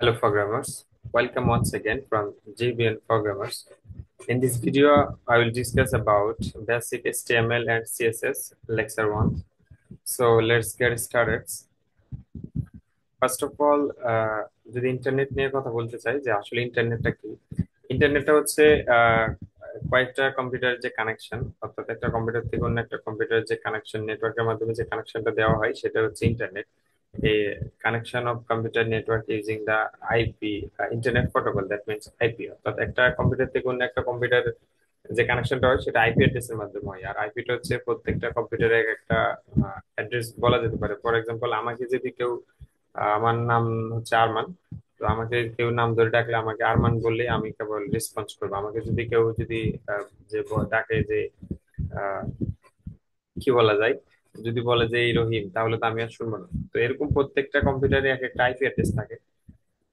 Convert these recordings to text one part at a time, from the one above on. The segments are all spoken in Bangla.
Hello programmers, welcome once again from JVN Programmers. In this video, I will discuss about basic HTML and CSS lecture 1. So let's get started. First of all যদি ইন্টারনেট নিয়ে কথা বলতে চাই যে আসলে ইন্টারনেটটা কি। ইন্টারনেটটা হচ্ছে আহ, কয়েকটা কম্পিউটারের যে কানেকশন, অর্থাৎ একটা কম্পিউটার থেকে অন্য একটা কম্পিউটারের যে কানেকশন, নেটওয়ার্কের মাধ্যমে যে কানেকশনটা দেওয়া হয় সেটা হচ্ছে ইন্টারনেট। এই connection of computer network using the IP, internet protocol, that means IP. অর্থাৎ একটা কম্পিউটার থেকে অন্য একটা কম্পিউটার যে কানেকশনটা হয় সেটা আইপি অ্যাড্রেস এর মাধ্যমে হয়, আর আইপিটা হচ্ছে প্রত্যেকটা কম্পিউটারের একটা অ্যাড্রেস বলা যেতে পারে। ফর এক্সাম্পল, আমাকে যদি কেউ আমার নাম হচ্ছে আরমান, তো আমাকে কেউ নাম ধরে ডাকলে আমাকে আরমান বললে আমি কেবল রেসপন্স করবো। আমাকে যদি কেউ যদি যে ডাকে যে আহ, কি বলা যায়, যদি বলে যে এই রহিম, তাহলে তো আমি আর শুনবো না। তো এরকম প্রত্যেকটা কম্পিউটারে এক একটা আইপি অ্যাড্রেস থাকে।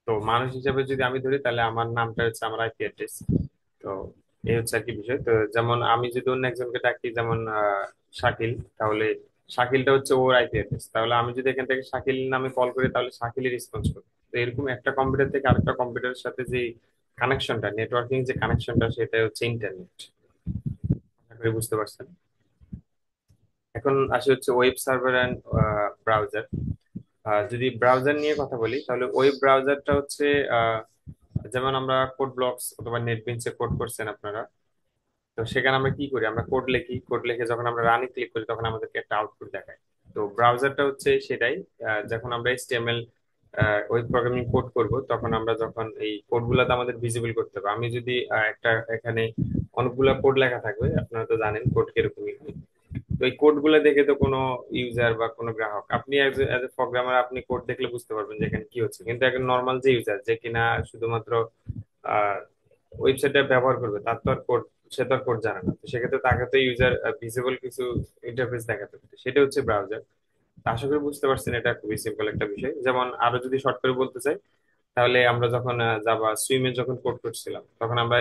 তো মানুষ হিসেবে যদি আমি ধরি তাহলে আমার নামটা হচ্ছে আমার আইপি অ্যাড্রেস। তো এই হচ্ছে আর কি বিষয়। তো যেমন আমি যদি অন্য একজনকে ডাকি, যেমন শাকিল, তাহলে শাকিলটা হচ্ছে ওর আইপি অ্যাড্রেস। তাহলে আমি যদি এখান থেকে শাকিল নামে কল করি তাহলে শাকিলই রেসপন্স করবে। তো এরকম একটা কম্পিউটার থেকে আরেকটা কম্পিউটারের সাথে যে কানেকশনটা, নেটওয়ার্কিং যে কানেকশনটা, সেটা হচ্ছে ইন্টারনেট। আশা করি বুঝতে পারছেন। এখন আসি হচ্ছে ওয়েব সার্ভার অ্যান্ড ব্রাউজার। যদি ব্রাউজার নিয়ে কথা বলি তাহলে ওয়েব ব্রাউজারটা হচ্ছে যেমন আমরা কোড ব্লকস অথবা নেটবিনসে কোড করছেন আপনারা, তো সেখানে আমরা কি করি, আমরা কোড লিখি, কোড লিখে যখন আমরা রানে ক্লিক করি তখন আমাদেরকে একটা আউটপুট দেখায়। তো ব্রাউজারটা হচ্ছে সেটাই। যখন আমরা এইচটিএমএল ওয়েব প্রোগ্রামিং কোড করব, তখন আমরা যখন এই কোডগুলোতে আমাদের ভিজিবল করতে হবে। আমি যদি একটা এখানে অনেকগুলা কোড লেখা থাকবে, আপনারা তো জানেন কোড কিরকমই হয়। তো এই কোড গুলো দেখে তো কোনো ইউজার বা কোনো গ্রাহক, আপনি এজ এ প্রোগ্রামার আপনি কোড দেখলে বুঝতে পারবেন যে এখানে কি হচ্ছে, কিন্তু একজন নর্মাল যে ইউজার, যে কিনা শুধুমাত্র ওয়েবসাইটটা ব্যবহার করবে, তার তো আর কোড, সে তো আর কোড জানে না। তো সেক্ষেত্রে তাকে তো ইউজার ভিজিবল কিছু ইন্টারফেস দেখাতে হবে, সেটা হচ্ছে ব্রাউজার। আশা করি বুঝতে পারছেন, এটা খুবই সিম্পল একটা বিষয়। যেমন আরো যদি শর্ট করে বলতে চাই, তাহলে আমরা যখন জাভা সুইমে যখন কোড করছিলাম, তখন আমরা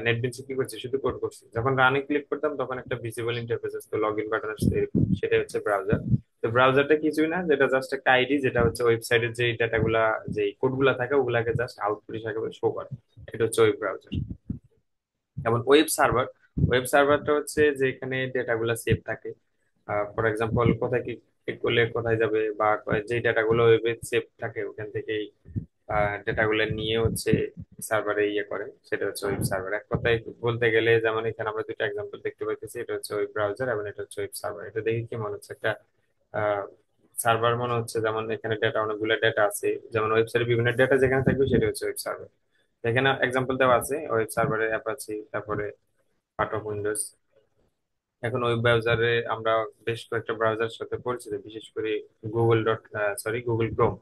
নেটবিনসে কি করছি, শুধু কোড করছি। যখন রানে ক্লিক করতাম তখন একটা ভিজিবল ইন্টারফেস আসতো, লগ ইন বাটন আসতো এরকম। সেটাই হচ্ছে ব্রাউজার। তো ব্রাউজারটা কিছুই না, যেটা জাস্ট একটা আইডি, যেটা হচ্ছে ওয়েবসাইটের যে ডাটাগুলা, যে কোডগুলা থাকে ওগুলাকে জাস্ট আউটপুট হিসাবে শো করে। এটা হচ্ছে ওয়েব ব্রাউজার। এবং ওয়েব সার্ভার, ওয়েব সার্ভারটা হচ্ছে যেখানে ডেটাগুলো সেভ থাকে। ফর এক্সাম্পল, কোথায় কি ক্লিক করলে কোথায় যাবে, বা যে ডাটাগুলো ওয়েবে সেভ থাকে ওখান থেকেই ডেটাগুলো নিয়ে হচ্ছে সার্ভারে ইয়ে করে, সেটা হচ্ছে ওয়েব সার্ভার। এক কথায় বলতে গেলে, যেমন এখানে আমরা দুটো এক্সাম্পল দেখতে পাইতেছি, এটা হচ্ছে ওয়েব ব্রাউজার এবং এটা হচ্ছে ওয়েব সার্ভার। এটা দেখে কি মনে হচ্ছে, একটা সার্ভার মনে হচ্ছে। যেমন এখানে ডেটা, অনেকগুলো ডেটা আছে, যেমন ওয়েবসাইটে বিভিন্ন ডেটা যেখানে থাকবে সেটা হচ্ছে ওয়েব সার্ভার। এখানে এক্সাম্পল দেওয়া আছে ওয়েব সার্ভারের অ্যাপাচি, তারপরে পার্ট অফ উইন্ডোজ। এখন ওয়েব ব্রাউজারে আমরা বেশ কয়েকটা ব্রাউজার সাথে পরিচিত, বিশেষ করে গুগল ক্রোম।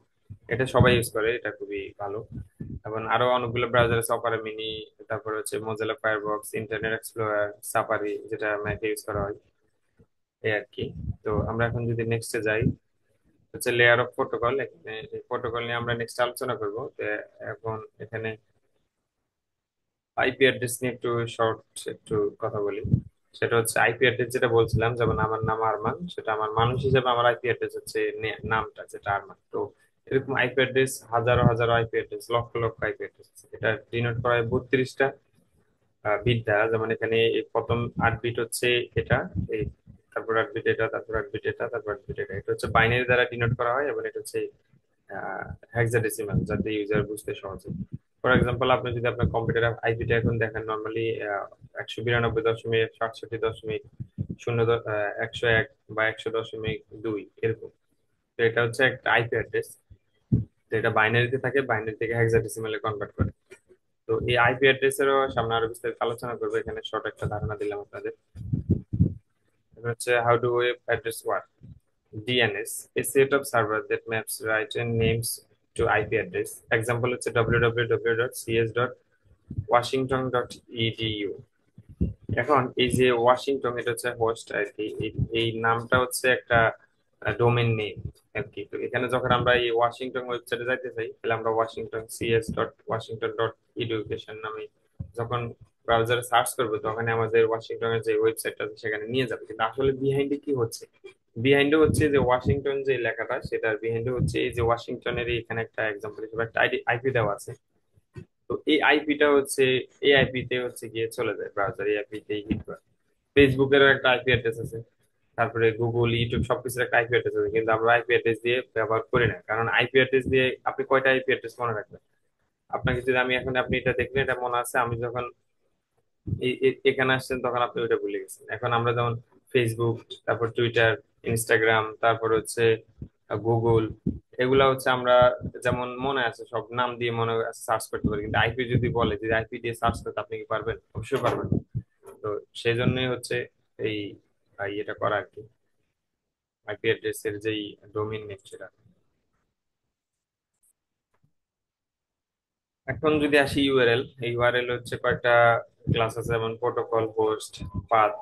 এটা সবাই ইউজ করে, এটা খুবই ভালো। এবং আরো অনেকগুলো ব্রাউজার আছে, অপারা মিনি, তারপর হচ্ছে Mozilla firebox, internet explorer, safari, যেটা ম্যাকে ইউজ করা হয়, এই আর কি। তো আমরা এখন যদি নেক্সটে যাই, হচ্ছে লেয়ার অফ প্রোটোকল। এখানে এই প্রোটোকল নিয়ে আমরা নেক্সট আলোচনা করবো। তো এখন এখানে আইপি অ্যাড্রেস নিয়ে একটু শর্ট একটু কথা বলি। সেটা হচ্ছে আইপি অ্যাড্রেস, যেটা বলছিলাম, যেমন আমার নাম আরমান, সেটা আমার মানুষ হিসেবে আমার আইপি অ্যাড্রেস হচ্ছে নামটা যেটা আরমান। তো এরকম আইপি অ্যাড্রেস, হাজারো হাজারো IP address, lakh lakh IP address আছে। এটা ডিনোট করা হয় 32টা বিট দ্বারা। যেমন এখানে এই প্রথম 8 বিট হচ্ছে এটা, এই তারপর 8 বিট এটা, তারপর 8 বিট এটা, তারপর 8 বিট এটা। এটা হচ্ছে বাইনারি দ্বারা ডিনোট করা হয়, এবং এটা হচ্ছে হেক্সাডেসিমাল, যাতে ইউজার বুঝতে সহজ হয়। ফর এক্সাম্পল, আপনি যদি আপনার কম্পিউটার আইপিটা এখন দেখেন, নর্মালি 192.67.0 101 বা 100.2 এরকম। তো এটা হচ্ছে একটা আইপি অ্যাড্রেস। তো এটা বাইনারিতে থাকে, বাইনারি থেকে হেক্সাডেসিমালে কনভার্ট করে। তো এই আইপি অ্যাড্রেসেরও সামনে আরো বিস্তারিত আলোচনা করবো, এখানে শর্ট একটা ধারণা দিলাম আপনাদের। এটা হচ্ছে how do web address work. DNS, a set of server that maps right and names to IP address. Example হচ্ছে www.cs.washington.edu। এখন এই যে ওয়াশিংটন, এটা হচ্ছে হোস্ট আর কি। এই নামটা হচ্ছে একটা ডোমেন নেম আর কি। তো এখানে যখন আমরা এই ওয়াশিংটন ওয়েবসাইটে যাইতে চাই, তাহলে আমরা washington.cs.washington.education নামে যখন ব্রাউজারে সার্চ করবো, তখন আমাদের ওয়াশিংটনের যে ওয়েবসাইটটা আছে সেখানে নিয়ে যাবে। কিন্তু আসলে বিহাইন্ডে কি হচ্ছে, বিহাইন্ডে হচ্ছে যে ওয়াশিংটন যে লেখাটা, সেটার বিহাইন্ডে হচ্ছে এই যে ওয়াশিংটনের এখানে একটা এক্সাম্পল হিসেবে একটা আইপি দেওয়া আছে। তো এই আইপিটা হচ্ছে, এই আইপি তে হচ্ছে গিয়ে চলে যায় ব্রাউজার, এই আইপি তে হিট করে। ফেসবুকেরও একটা আইপি অ্যাড্রেস আছে, তারপরে গুগল, ইউটিউব সবকিছুর একটা আইপি অ্যাড্রেস আছে, কিন্তু আমরা আইপি অ্যাড্রেস দিয়ে ব্যবহার করি না। কারণ আইপি অ্যাড্রেস দিয়ে আপনি কয়টা আইপি অ্যাড্রেস মনে রাখবেন? আপনাকে যদি আমি এখন, আপনি এটা দেখলেন, এটা মনে আছে, আমি যখন এখানে আসছেন তখন আপনি ওইটা ভুলে গেছেন। এখন আমরা যেমন ফেসবুক, তারপর টুইটার, ইনস্টাগ্রাম, তারপর হচ্ছে গুগল, এগুলা হচ্ছে আমরা যেমন মনে আছে সব নাম দিয়ে মনে সার্চ করতে পারি, কিন্তু আইপি যদি বলে যে আইপি দিয়ে সার্চ করতে, আপনি কি পারবেন? অবশ্যই পারবেন। তো সেই জন্যই হচ্ছে এই এটা করা আর কি, আইপি অ্যাড্রেসের যেই ডোমেইন নেম সেটা। এখন যদি আসি ইউআরএল, এই ইউআরএল হচ্ছে কয়েকটা ক্লাস আছে, যেমন প্রোটোকল, হোস্ট, পাথ।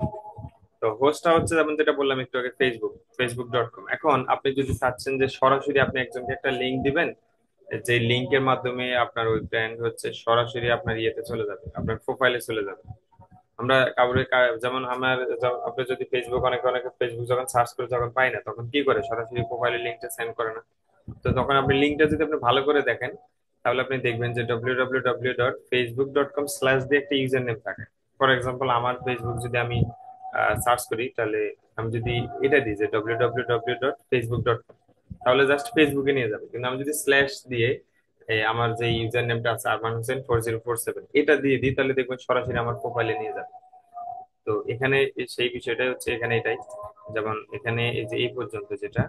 তো হোস্টটা হচ্ছে যেমন যেটা বললাম একটু আগে, ফেসবুক.com। এখন আপনি যদি চাচ্ছেন যে সরাসরি আপনি একজনকে একটা লিংক দিবেন, যে লিংকের মাধ্যমে আপনার ওই ব্র্যান্ড হচ্ছে সরাসরি আপনার ইয়েতে চলে যাবে, আপনার প্রোফাইলে চলে যাবে। আমরা কাউরে যেমন আমার আপনি যদি ফেসবুক, অনেকে অনেকে ফেসবুক যখন সার্চ করে যখন পাই না, তখন কি করে, সরাসরি প্রোফাইলে লিংকটা সেন্ড করে না। তো তখন আপনি লিঙ্কটা যদি আপনি ভালো করে দেখেন, তাহলে আপনি দেখবেন যে www.facebook.com/ দিয়ে একটা ইউজার নেম থাকে। ফর এক্সাম্পল, আমার ফেসবুক যদি আমি সার্চ করি, তাহলে আমি যদি এটা দিই যে www.facebook.com, তাহলে জাস্ট ফেসবুকে নিয়ে যাবে। কিন্তু আমি যদি স্ল্যাশ দিয়ে আমার যে ইউজার নেমটা আছে, আরমান হোসেন 4047, এটা দিয়ে দিই, তাহলে দেখবেন সরাসরি আমার প্রোফাইলে নিয়ে যাবে। তো এখানে সেই বিষয়টাই হচ্ছে এখানে এটাই। যেমন এখানে এই যে এই পর্যন্ত যেটা,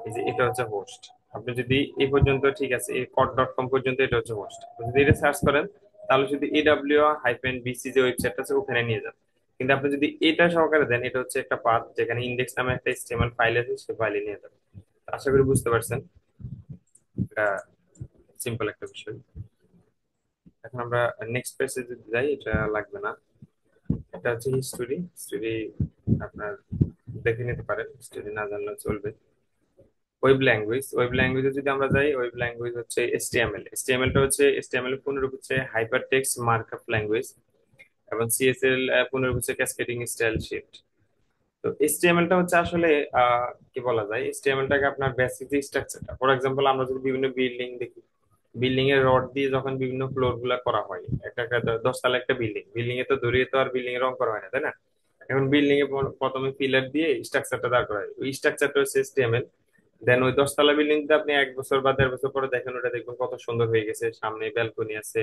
এই যে এটা হচ্ছে হোস্ট। আপনি যদি এই পর্যন্ত, ঠিক আছে, এই code.com পর্যন্ত এটা হচ্ছে হোস্ট, যদি এটা সার্চ করেন, তাহলে যদি AW-BC যে ওয়েবসাইটটা আছে ওখানে নিয়ে যান। কিন্তু আপনি যদি এটা সহকারে দেন, এটা হচ্ছে একটা পাথ, যেখানে ইন্ডেক্স নামে একটা HTML ফাইল আছে, সে ফাইলে নিয়ে যাবে। আশা করি বুঝতে পারছেন, এটা সিম্পল একটা বিষয়। এখন আমরা নেক্সট পেজে যদি যাই, এটা লাগবে না। এটা হচ্ছে হিস্টোরি। হিস্টোরি আপনার দেখে নিতে পারেন, হিস্টোরি না জানলেও চলবে। ওয়েব ল্যাঙ্গুয়েজে যদি আমরা যাই, ওয়েব ল্যাঙ্গুয়েজ হচ্ছে এসটিএমএল। এসটিএমএলটা হচ্ছে, এসটিএমএল এর পূর্ণরূপ হচ্ছে হাইপার টেক্সট মার্কআপ ল্যাঙ্গুয়েজ, এবং সিএসএল পূর্ণরূপ হচ্ছে ক্যাসকেডিং স্টাইল শিফট। তো এসটিএমএলটা হচ্ছে আসলে কি বলা যায়, এসটিএমএলটাকে আপনার বেসিক যে স্ট্রাকচারটা, ফর এক্সাম্পল আমরা যদি বিভিন্ন বিল্ডিং দেখি, বিল্ডিং এর রড দিয়ে যখন বিভিন্ন ফ্লোর গুলা করা হয়, একটা একটা 10 তলা একটা বিল্ডিং, বিল্ডিং এ তো দড়িয়ে তো আর বিল্ডিং এ রং করা হয় না, তাই না? এখন বিল্ডিং এ প্রথমে পিলার দিয়ে স্ট্রাকচারটা দাঁড় করা হয়, ওই স্ট্রাকচারটা হচ্ছে এসটিএমএল। দেন ওই 10 তলা বিল্ডিংটা আপনি 1 বছর বা 1.5 বছর পরে দেখেন, ওটা দেখবেন কত সুন্দর হয়ে গেছে, সামনে ব্যালকনি আছে,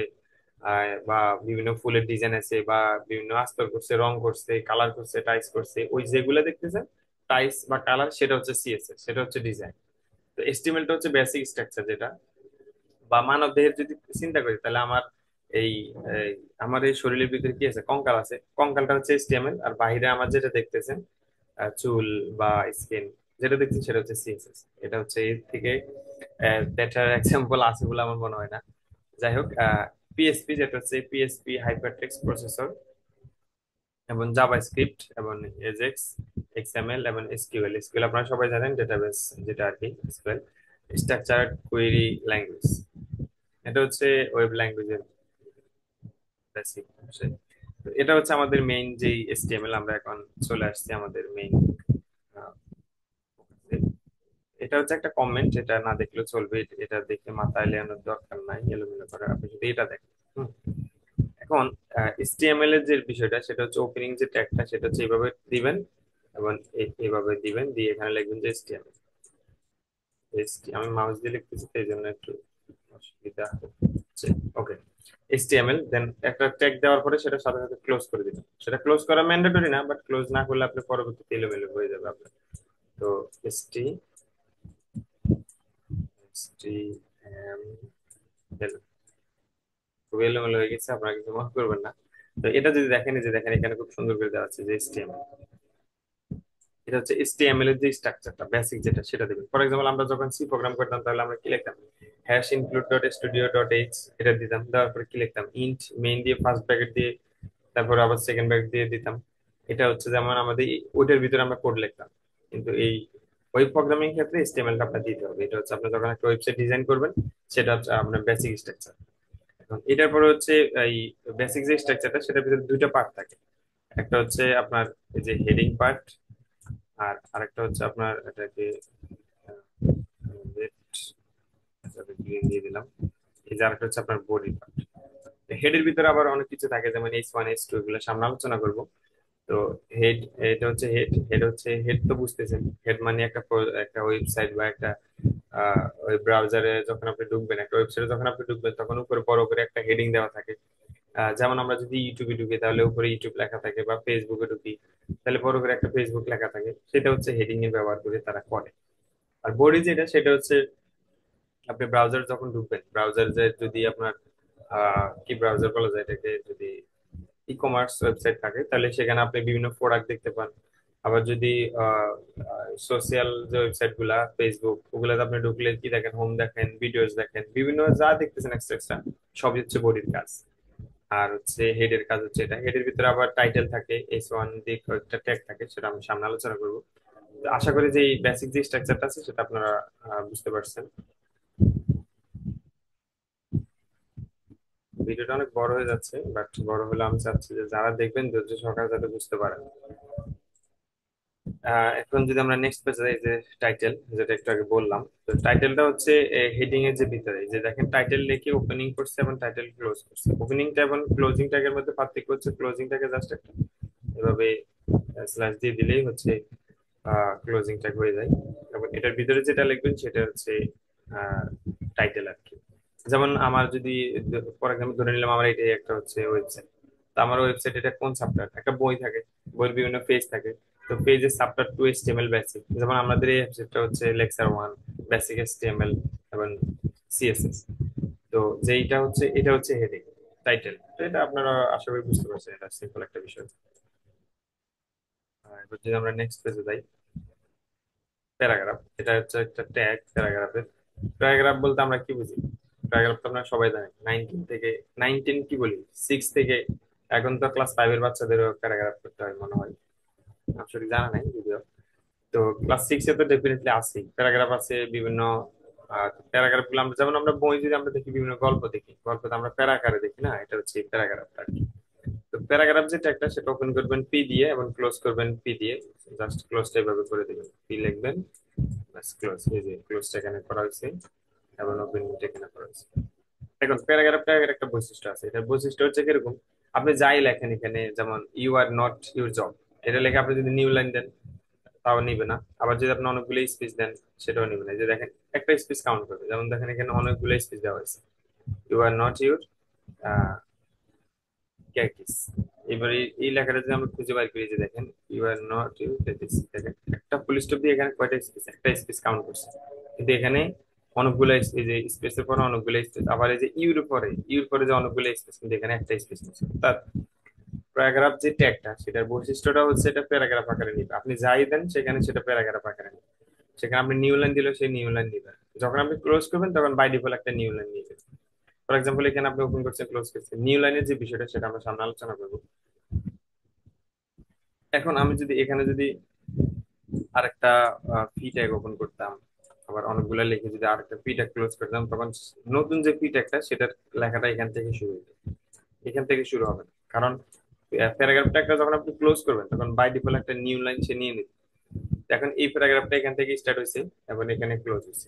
বা বিভিন্ন ফুলের ডিজাইন আছে, বা বিভিন্ন আস্তর করছে, রং করছে, কালার করছে, টাইস করছে, ওই যেগুলো দেখতেছেন টাইস বা কালার, সেটা হচ্ছে সিএসএস, সেটা হচ্ছে ডিজাইন। তো এস্টিমেলটা হচ্ছে বেসিক স্ট্রাকচার যেটা। বা মানব দেহের যদি চিন্তা করি, তাহলে আমার এই এই আমার এই শরীরের ভিতরে কি আছে, কঙ্কাল আছে, কঙ্কালটা হচ্ছে এসটিএমএল, আর বাইরে আমার যেটা দেখতেছেন চুল বা স্কিন, যেটা দেখছেন সেটা হচ্ছে সিএসএস। এটা হচ্ছে এর থেকে বেটার এক্সাম্পল আছে বলে আমার মনে হয় না। যাই হোক, পিএসপি যেটা হচ্ছে পিএসপি হাইপারটেক্সট প্রসেসর, এবং জাভাস্ক্রিপ্ট, এবং এজেক্স, এক্সএমএল, এবং এসকিউএল। এসকিউএল আপনারা সবাই জানেন, ডেটাবেস যেটা আর কি, এসকিউএল স্ট্রাকচার্ড কোয়েরি ল্যাঙ্গুয়েজ। এটা হচ্ছে ওয়েব ল্যাঙ্গুয়েজের বেসিক বিষয়। তো এটা হচ্ছে আমাদের মেইন যেই এসটিএমএল। আমরা এখন চলে আসছি আমাদের মেইন। এটা হচ্ছে একটা কমেন্ট, এটা না দেখলেও চলবে, এটা দেখে মাথা এলিয়ানোর দরকার নাই, এলোমেলো করে, আপনি যদি এটা দেখেন। হুম। এখন HTML এর যে বিষয়টা, সেটা হচ্ছে ওপেনিং যে ট্যাগটা, সেটা হচ্ছে এইভাবে দিবেন, এবং এইভাবে দিবেন, দিয়ে এখানে লিখবেন যে HTML। আমি মাউস দিয়ে লিখতেছি তো এই জন্য একটু অসুবিধা হচ্ছে। ওকে, HTML, দেন একটা ট্যাগ দেওয়ার পরে সেটা সাথে সাথে ক্লোজ করে দিবেন। সেটা ক্লোজ করা ম্যান্ডেটরি না, বাট ক্লোজ না করলে আপনি পরবর্তীতে এলোমেলো হয়ে যাবে আপনার। তো এসটি HTML খুব এলোমেলো হয়ে গেছে, আপনারা কিছু মনে করবেন না। তো এটা যদি দেখেন, এই যে দেখেন এখানে খুব সুন্দর করে দেওয়া আছে যে HTML। এটা হচ্ছে HTML এর যে স্ট্রাকচারটা বেসিক যেটা, সেটা দেবেন। ফর এক্সাম্পল, আমরা যখন সি প্রোগ্রাম করতাম, তাহলে আমরা কি লিখতাম, hash include dot studio dot H, এটা দিতাম, দেওয়ার পরে কি লিখতাম, ইন্ট মেইন দিয়ে ফার্স্ট ব্র্যাকেট দিয়ে, তারপর আবার সেকেন্ড ব্র্যাকেট দিয়ে দিতাম। এটা হচ্ছে যেমন আমাদের ওইটার ভিতরে আমরা কোড লিখতাম। কিন্তু এই ওয়েব প্রোগ্রামিং ক্ষেত্রে HTML টা আপনার দিতে হবে। এটা হচ্ছে আপনি যখন একটা ওয়েবসাইট ডিজাইন করবেন, সেটা হচ্ছে আপনার বেসিক স্ট্রাকচার। এখন এটার পরে হচ্ছে এই বেসিক যে স্ট্রাকচারটা, সেটার ভিতরে দুইটা পার্ট থাকে। একটা হচ্ছে আপনার এই যে হেডিং পার্ট, আর আরেকটা হচ্ছে আপনার এটাকে গ্রিন দিয়ে দিলাম। এই যে আরেকটা হচ্ছে আপনার বডি পার্ট। হেডের ভিতরে আবার অনেক কিছু থাকে, যেমন H1 H2, এগুলো সামনে আলোচনা করব। তো হেড, এটা হচ্ছে হেড। হেড তো বুঝতেছেন, হেড মানে একটা ওয়েবসাইট বা একটা ওই ব্রাউজারে যখন আপনি ঢুকবেন, একটা ওয়েবসাইটে যখন আপনি ঢুকবেন, তখন উপরে বড় করে একটা হেডিং দেওয়া থাকে। যেমন আমরা যদি ইউটিউবে ঢুকি তাহলে উপরে ইউটিউব লেখা থাকে, বা ফেসবুকে ঢুকি তাহলে বড় করে একটা ফেসবুক লেখা থাকে। সেটা হচ্ছে হেডিং এর ব্যবহার করে তারা করে। আর বডি যেটা, সেটা হচ্ছে আপনি ব্রাউজার যখন ঢুকবেন, ব্রাউজার যে যদি আপনার কি ব্রাউজার বলা যায় এটাকে, যদি ই কমার্স ওয়েবসাইট থাকে তাহলে সেখানে আপনি বিভিন্ন প্রোডাক্ট দেখতে পান। আবার যদি সোশ্যাল যে ওয়েবসাইট গুলা, ফেসবুক, ওগুলাতে আপনি ঢুকলে কি দেখেন, হোম দেখেন, ভিডিওস দেখেন, বিভিন্ন যা দেখতেছেন এক্সট্রা এক্সট্রা, সবই হচ্ছে বডির কাজ। আর হচ্ছে হেডের কাজ হচ্ছে এটা। হেডের ভিতরে আবার টাইটেল থাকে, S1 দিয়ে একটা ট্যাগ থাকে, সেটা আমি সামনে আলোচনা করবো। তো আশা করি যে এই বেসিক যে স্ট্রাকচারটা আছে সেটা আপনারা বুঝতে পারছেন। ভিডিওটা অনেক বড় হয়ে যাচ্ছে, বাট বড় হলে আমি চাচ্ছি যে যারা দেখবেন ধৈর্য সহকারে যাতে বুঝতে পারেন। এখন যদি আমরা নেক্সট পেজে যাই, যে টাইটেল, যেটা একটু আগে বললাম, তো টাইটেলটা হচ্ছে হেডিং এর যে ভিতরে, যে দেখেন টাইটেল লিখে ওপেনিং করছে এবং টাইটেল ক্লোজ করছে। ওপেনিং ট্যাগ এবং ক্লোজিং ট্যাগের মধ্যে পার্থক্য হচ্ছে, ক্লোজিং ট্যাগে জাস্ট একটা এভাবে স্ল্যাশ দিয়ে দিলেই হচ্ছে ক্লোজিং ট্যাগ হয়ে যায়, এবং এটার ভিতরে যেটা লিখবেন সেটা হচ্ছে টাইটেল আর কি। যেমন আমার যদি, ফর এক্সাম্পল ধরে নিলাম আমার এটাই একটা হচ্ছে ওয়েবসাইট। তো আমার ওয়েবসাইট, এটা কোন চ্যাপ্টার, একটা বই থাকে, বইয়ের বিভিন্ন পেজ থাকে। তো পেজের চ্যাপ্টার 2 HTML বেসিক, যেমন আমাদের এই অ্যাপসটা হচ্ছে লেকচার 1 বেসিক HTML এবং CSS। তো যেইটা হচ্ছে, এটা হচ্ছে হেডিং, টাইটেল। তো এটা আপনারা আশা করি বুঝতে পারছেন, এটা সিম্পল একটা বিষয়। এবার যদি আমরা নেক্সট পেজে যাই, প্যারাগ্রাফ, এটা হচ্ছে একটা ট্যাগ প্যারাগ্রাফের। প্যারাগ্রাফ বলতে আমরা কি বুঝি? প্যারাগ্রাফ তো আমরা সবাই জানি, 19 কি বলি, 6 থেকে, এখন তো ক্লাস 5 এর বাচ্চাদেরও প্যারাগ্রাফ করতে হয় মনে হয়, আসলে জানা নাই যদিও। তো ক্লাস 6 এ তো ডেফিনেটলি আছে প্যারাগ্রাফ, আছে বিভিন্ন প্যারাগ্রাফ গুলো। আমরা যেমন আমরা বই যদি আমরা দেখি, বিভিন্ন গল্প দেখি, গল্প তো আমরা প্যারা আকারে দেখি না, এটা হচ্ছে প্যারাগ্রাফ আর কি। তো প্যারাগ্রাফ যেটা একটা, সেটা ওপেন করবেন পি দিয়ে এবং ক্লোজ করবেন পি দিয়ে। জাস্ট ক্লোজটা এভাবে করে দিবেন, পি লিখবেন, ব্যাস ক্লোজ। এই যে ক্লোজটা এখানে করা হয়েছে এবং ওপেনটা এখানে করা হয়েছে। এখন প্যারাগ্রাফ ট্যাগের একটা বৈশিষ্ট্য আছে। এটার বৈশিষ্ট্য হচ্ছে কিরকম, আপনি যাই লেখেন এখানে, যেমন you are not your job, এটা লেখে আপনি যদি নিউ লাইন দেন তাও নিবে না। আবার যদি আপনি অনেকগুলো স্পেস দেন সেটাও নিবে না। এই যে দেখেন, একটা স্পেস কাউন্ট করবে, যেমন দেখেন এখানে অনেকগুলো স্পেস দেওয়া হয়েছে। You are not your khakis. এবারে এই লেখাটা যদি আমরা খুঁজে বার করি, যে দেখেন ইউ আর নট ইউর ক্যাকিস, দেখেন একটা ফুল স্টপ দিয়ে এখানে কয়টা স্পেস, একটা স্পেস কাউন্ট করছে। কিন্তু এখানে অনেকগুলো এই যে স্পেসের পরে অনেকগুলো স্পেস, আবার এই যে ইউর পরে যে অনেকগুলো স্পেস, কিন্তু এখানে একটা স্পেস আছে। তার প্যারাগ্রাফ যে ট্যাগটা, সেটার বৈশিষ্ট্যটা হচ্ছে এটা প্যারাগ্রাফ আকারে নিবে। আপনি যাই দেন সেখানে সেটা প্যারাগ্রাফ আকারে নিবে। সেখানে আপনি নিউ লাইন দিলেও সেই নিউ লাইন নিবে। যখন আপনি ক্লোজ করবেন তখন বাই ডিফল্ট একটা নিউ লাইন নিয়ে যাবে। ফর এক্সাম্পল এখানে আপনি ওপেন করছেন, ক্লোজ করছেন, নিউ লাইনের যে বিষয়টা সেটা আমরা সামনে আলোচনা করবো। এখন আমি যদি এখানে যদি আরেকটা ফি ট্যাগ ওপেন করতাম, আবার অনেকগুলো লিখে যদি আরেকটা ফি ট্যাগ ক্লোজ করতাম, তখন নতুন যে ফি ট্যাগটা, সেটার লেখাটা এখান থেকে শুরু হবে, এখান থেকে শুরু হবে না। কারণ প্যারাগ্রাফটা একটা যখন আপনি ক্লোজ করবেন তখন বাই ডিফল্ট একটা নিউ লাইন সে নিয়ে নিবে। এখন এই প্যারাগ্রাফটা এখান থেকে স্টার্ট হয়েছে এবং এখানে ক্লোজ হয়েছে।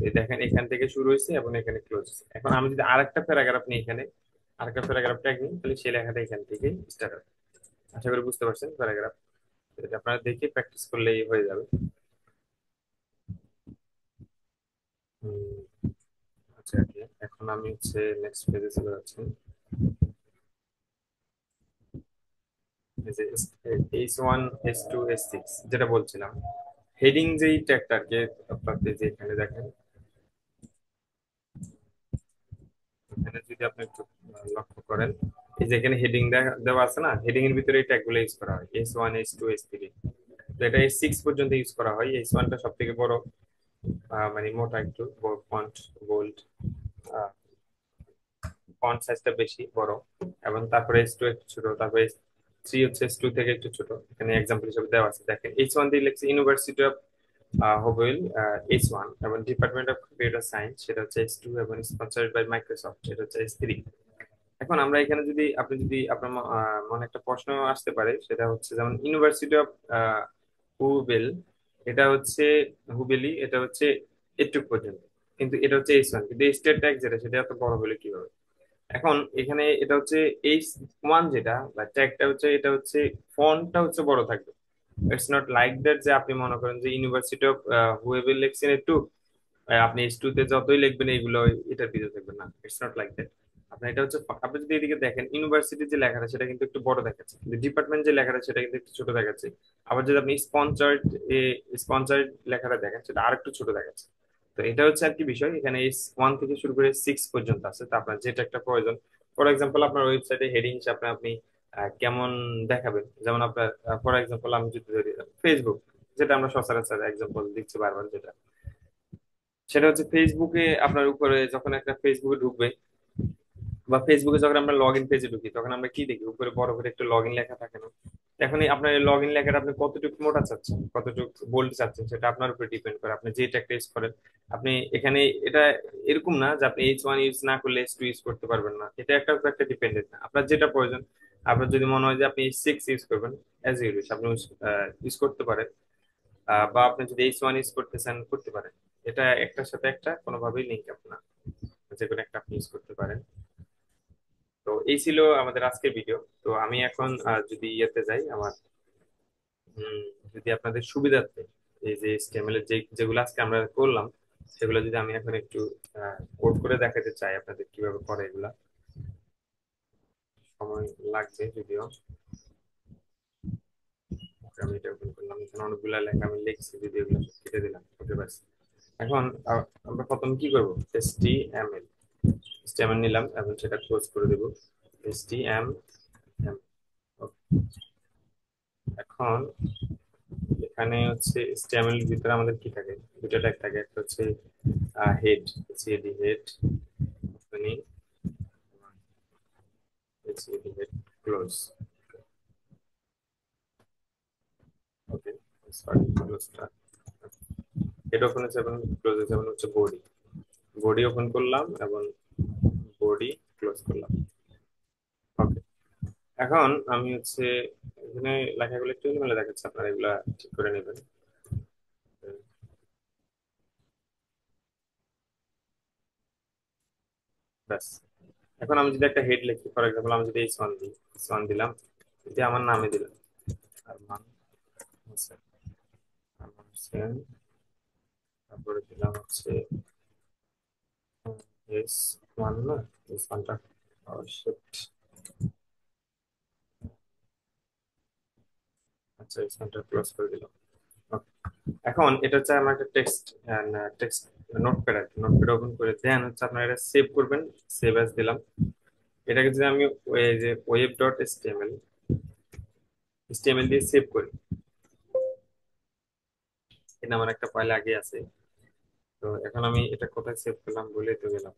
এই দেখেন এখান থেকে শুরু হয়েছে এবং এখানে ক্লোজ হয়েছে। এখন আমি যদি আরেকটা প্যারাগ্রাফ নিই, এখানে আরেকটা প্যারাগ্রাফ ট্যাগ নিই, তাহলে সেই লেখাটা এখান থেকে স্টার্ট হবে। আশা করি বুঝতে পারছেন প্যারাগ্রাফ। এটা আপনারা দেখে প্র্যাকটিস করলেই হয়ে যাবে। হুম, আচ্ছা, okay, এখন আমি হচ্ছে নেক্সট পেজে চলে যাচ্ছি। এই যে H1 H2 H6 যেটা বলছিলাম, হেডিং যেই ট্যাগটাকে আপনাদের যে এখানে দেখেন, এখানে যদি আপনি একটু লক্ষ্য করেন, এই যে এখানে হেডিং দেওয়া আছে না, হেডিং এর ভিতরে এই ট্যাগ গুলো ইউজ করা হয়, H1 H2 H3। তো এটা H6 পর্যন্ত ইউজ করা হয়। H1টা সব থেকে বড়, মানে মোটা একটু, ফন্ট বোল্ড, ফন্ট সাইজটা বেশি বড়, এবং তারপরে S2 একটু ছোট, তারপরে S3 হচ্ছে S2 থেকে একটু ছোট। এখানে এক্সাম্পল হিসেবে দেওয়া আছে, দেখেন H1 দিয়ে লিখছে ইউনিভার্সিটি অফ হোবেল, H1, এবং ডিপার্টমেন্ট অফ কম্পিউটার সায়েন্স সেটা হচ্ছে S2, এবং স্পন্সর্ড বাই মাইক্রোসফট সেটা হচ্ছে S3। এখন আমরা এখানে যদি, আপনি যদি আপনার মনে একটা প্রশ্ন আসতে পারে, সেটা হচ্ছে যেমন ইউনিভার্সিটি অফ হুবেল, এটা হচ্ছে হুবেলি, এটা হচ্ছে এটুক পর্যন্ত। কিন্তু এটা হচ্ছে এইচ 1, কিন্তু স্টেট ট্যাগ যেটা সেটা এত বড় হলে কিভাবে? এখন এখানে এটা হচ্ছে এইচ 1, যেটা বা ট্যাগটা হচ্ছে, এটা হচ্ছে ফন্টটা হচ্ছে বড় থাকবে। ইটস নট লাইক দ্যাট যে আপনি মনে করেন যে ইউনিভার্সিটি অফ হুয়েবেল লিখছেন একটু, আপনি এইচ 2 তে যতই লিখবেন এইগুলো এটার ভিতরে থাকবে না। It's not like that. আপনার এটা হচ্ছে, আপনি যদি এদিকে দেখেন ইউনিভার্সিটির যে লেখাটা সেটা কিন্তু একটু বড় দেখাচ্ছে, কিন্তু ডিপার্টমেন্ট যে লেখাটা সেটা কিন্তু একটু ছোট দেখাচ্ছে। আবার যদি আপনি স্পন্সর্ড লেখাটা দেখেন সেটা আর একটু ছোট দেখাচ্ছে। তো এটা হচ্ছে আর কি বিষয়, এখানে এইচ 1 থেকে শুরু করে 6 পর্যন্ত আছে। তো আপনার যেটা একটা প্রয়োজন, ফর এক্সাম্পল আপনার ওয়েবসাইটে হেডিং হিসেবে আপনি কেমন দেখাবেন, যেমন আপনার ফর এক্সাম্পল আমি যদি ধরি ফেসবুক, যেটা আমরা সচরাচর এক্সাম্পল দিচ্ছি বারবার, যেটা সেটা হচ্ছে ফেসবুকে আপনার উপরে যখন একটা ফেসবুকে ঢুকবে বা ফেসবুকে যখন আমরা লগ ইন পেজে ঢুকি তখন আমরা কি দেখি, উপরে বড় করে একটা লগ ইন লেখা থাকে না? এখন এই আপনার লগ ইন লেখাটা আপনি কতটুকু মোটা চাচ্ছেন, কতটুকু বোল্ড চাচ্ছেন, সেটা আপনার উপরে ডিপেন্ড করে, আপনি যে ট্যাগটা ইউজ করেন। আপনি এখানে এটা এরকম না যে আপনি এইচ 1 ইউজ না করলে এইচ 2 ইউজ করতে পারবেন না, এটা একটা উপর একটা ডিপেন্ডেন্ট না, আপনার যেটা প্রয়োজন। আপনার যদি মনে হয় যে আপনি এইচ 6 ইউজ করবেন, অ্যাজ ইউ উইশ, আপনি ইউজ করতে পারেন। বা আপনি যদি এইচ 1 ইউজ করতে চান করতে পারেন। এটা একটার সাথে একটা কোনোভাবেই লিঙ্ক আপ না, যে কোনো একটা আপনি ইউজ করতে পারেন। তো এই ছিল আমাদের আজকের ভিডিও। তো আমি এখন যদি ইয়েতে যাই আমার, উম, যদি আপনাদের সুবিধার্থে এই যে HTML এর যেগুলো আজকে আমরা করলাম সেগুলো যদি আমি এখন একটু কোড করে দেখাতে চাই আপনাদের কিভাবে করে এগুলা, সময় লাগবে যদিও। Okay, আমি এটা ওপেন করলাম, এখানে অনেকগুলা লেখা আমি লিখছি, যদি এগুলো সব কেটে দিলাম, ওকে বাস। এখন আমরা প্রথম কি করবো, HTML HTML নিলাম এবং সেটা ক্লোজ করে দেবো। HTML, এখন এখানে হচ্ছে স্ট্যামেল ভিতরে আমাদের কি থাকে, দুটো ট্যাগ থাকে, একটা হচ্ছে হেড, সিএডি হেড ওপেনিং, সিএডি হেড ক্লোজ। ওকে, সরি, ক্লোজটা হেড ওপেন হচ্ছে এবং ক্লোজ হচ্ছে এবং হচ্ছে বডি, বডি ওপেন করলাম এবং বডি ক্লোজ করলাম। ওকে, এখন আমি হচ্ছে এখানে লেখাগুলো একটু এলোমেলো দেখাচ্ছে, আপনারা এগুলা ঠিক করে নেবেন। ব্যাস, এখন আমি যদি একটা হেড লিখি, ফর এক্সাম্পল আমি যদি এইচ 1 দিই, এইচ 1 দিলাম, যদি আমার নামে দিলাম আরমান হোসেন, আরমান হোসেন, তারপরে দিলাম হচ্ছে S1, না S1টা, আচ্ছা S1টা ক্লোজ করে দিলাম। Okay. এখন এটা হচ্ছে আমার একটা টেক্সট নোটপ্যাড, আর নোটপ্যাড ওপেন করে দেন হচ্ছে আপনারা এটা সেভ করবেন। সেভ অ্যাজ দিলাম। এটাকে যদি আমি এই যে ওয়েব ডট এসটিএমএল দিয়ে সেভ করি, এটা আমার একটা ফাইল আগে আছে। তো এখন আমি এটা কোথায় সেভ করলাম বলে তো গেলাম,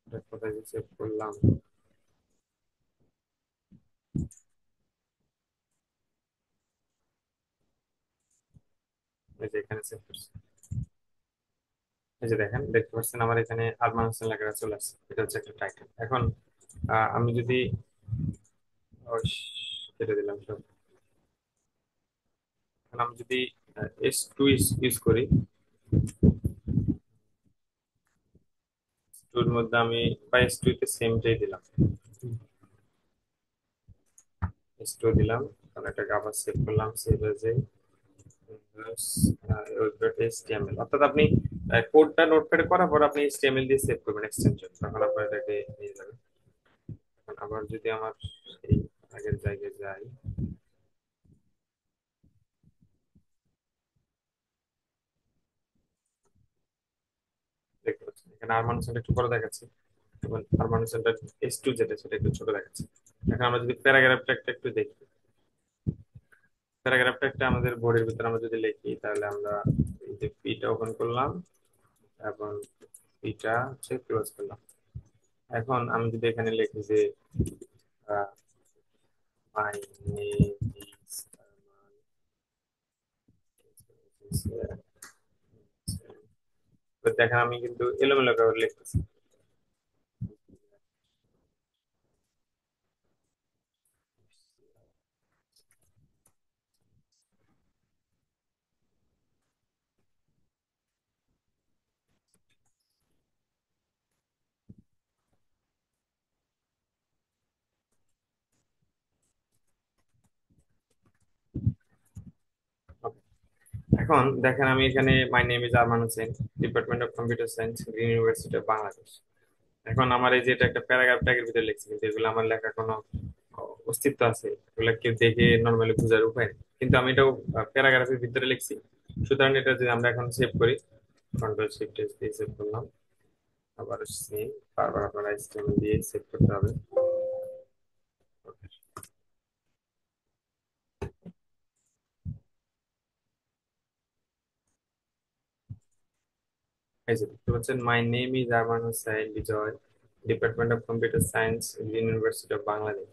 এটা কোথায় সেভ করলাম, এই যে এখানে সেভ করছি। এই যে দেখেন, দেখতে পাচ্ছেন আমার এখানে আরমান হোসেন লেখাটা চলে আসছে, এটা হচ্ছে একটা টাইটেল। এখন আমি যদি কেটে দিলাম সব। এখন আমি যদি S2 ইউজ করি, টুর মধ্যে আমি বা S2 তে সেমটাই দিলাম, S2 দিলাম, কারণ এটাকে আবার সেভ করলাম, সেভ এজে HTML, অর্থাৎ আপনি কোডটা নোটপ্যাডে করার পর আপনি HTML দিয়ে সেভ করবেন এক্সটেনশন, তখন আপনার এটাকে নিয়ে যাবেন। এখন আবার যদি আমার এই আগের জায়গায় যাই, দেখতে পাচ্ছেন এখানে আরমান হোসেনটা একটু বড় দেখাচ্ছে এবং আরমান হোসেনটা S2 যেটা সেটা একটু ছোট দেখাচ্ছে। এখন আমরা যদি প্যারাগ্রাফটা একটু দেখি, প্যারাগ্রাফটা একটা আমাদের বোর্ডের ভিতরে আমরা যদি লিখি, তাহলে আমরা এই যে পিটা ওপেন করলাম এবং পিটা হচ্ছে ক্লোজ করলাম। এখন আমি যদি এখানে লিখি যে মাই নেম ইজ, দেখেন আমি কিন্তু এলোমেলো করে লিখতেছি। এখন দেখেন আমি এখানে মাই name is Arman Hossain, department of computer science, green university of Bangladesh. এখন আমার এই যে এটা একটা প্যারাগ্রাফ ট্যাগের ভিতরে লিখছি, কিন্তু এগুলো আমার লেখা কোনো অস্তিত্ব আছে? এগুলো কেউ দেখে নর্মালি বোঝার উপায় নেই, কিন্তু আমি এটাও প্যারাগ্রাফের ভিতরে লিখছি। সুতরাং এটা যদি আমরা এখন সেভ করি, কন্ট্রোল শিফট এস দিয়ে সেভ করলাম, আবার সেম, বারবার আপনার HTML দিয়ে সেভ করতে হবে। এই যে দেখতে পাচ্ছেন, my name is Arman Hossain Bijoy, department of computer science, university of Bangladesh.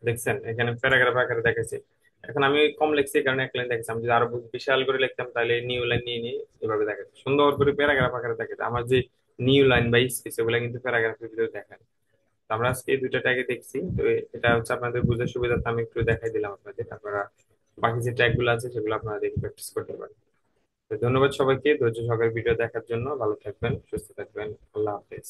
দেখছেন এখানে প্যারাগ্রাফ আকারে দেখাচ্ছে। এখন আমি কম লিখছি এই কারণে এক লাইন দেখাচ্ছি, আমি যদি আরো বিশাল করে লিখতাম তাহলে নিউ লাইন নিয়ে নিয়ে এভাবে দেখাচ্ছে, সুন্দর করে প্যারাগ্রাফ আকারে দেখাচ্ছে। আমার যে নিউ লাইন বা স্পেস এগুলো কিন্তু প্যারাগ্রাফের ভিতরে দেখায়। তো আমরা আজকে এই দুইটা ট্যাগে দেখছি, তো এটা হচ্ছে আপনাদের বুঝার সুবিধার্থে আমি একটু দেখাই দিলাম আপনাদের। আপনারা বাকি যে ট্যাগ গুলো আছে সেগুলো আপনারা দেখে প্র্যাকটিস করতে পারেন। তো ধন্যবাদ সবাইকে ধৈর্য সহকারে ভিডিও দেখার জন্য। ভালো থাকবেন, সুস্থ থাকবেন, আল্লাহ হাফেজ।